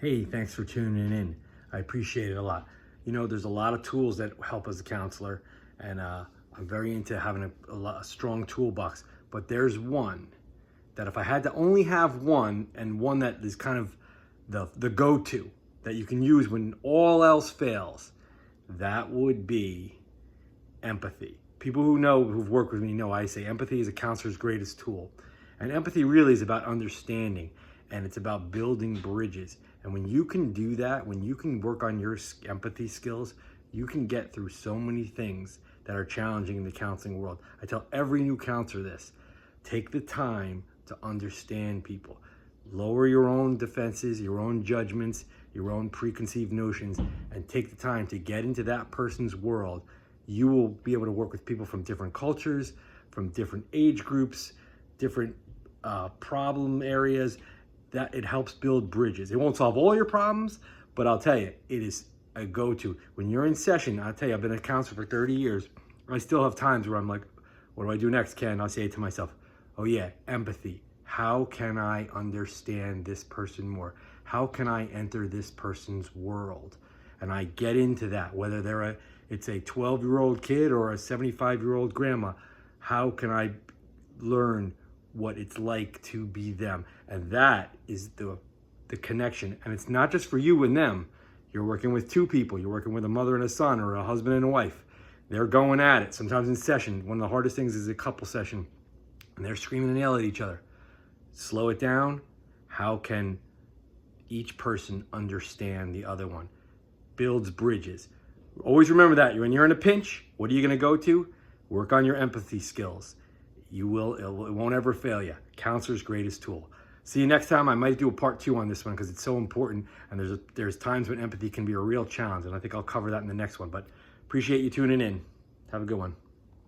Hey, thanks for tuning in. I appreciate it a lot. You know, there's a lot of tools that help as a counselor, and I'm very into having a strong toolbox. But there's one that if I had to only have one, and one that is kind of the go-to that you can use when all else fails, that would be empathy. People who've worked with me know I say empathy is a counselor's greatest tool. And empathy really is about understanding, and it's about building bridges. And when you can do that, when you can work on your empathy skills, you can get through so many things that are challenging in the counseling world. I tell every new counselor this: take the time to understand people. Lower your own defenses, your own judgments, your own preconceived notions, and take the time to get into that person's world. You will be able to work with people from different cultures, from different age groups, different problem areas. That it helps build bridges. It won't solve all your problems, but I'll tell you, it is a go-to. When you're in session, I'll tell you, I've been a counselor for 30 years. I still have times where I'm like, what do I do next, Ken? I'll say to myself, oh yeah, empathy. How can I understand this person more? How can I enter this person's world? And I get into that, whether it's a 12-year-old kid or a 75-year-old grandma. How can I learn what it's like to be them? And that is the connection. And it's not just for you and them. You're working with two people. You're working with a mother and a son, or a husband and a wife. They're going at it. Sometimes in session, one of the hardest things is a couple session, and they're screaming and yelling at each other. Slow it down. How can each person understand the other one? Builds bridges. Always remember that. When you're in a pinch, what are you going to go to? Work on your empathy skills. It won't ever fail you. Counselor's greatest tool. See you next time. I might do a part 2 on this one because it's so important, and there's times when empathy can be a real challenge, and I think I'll cover that in the next one. But appreciate you tuning in. Have a good one.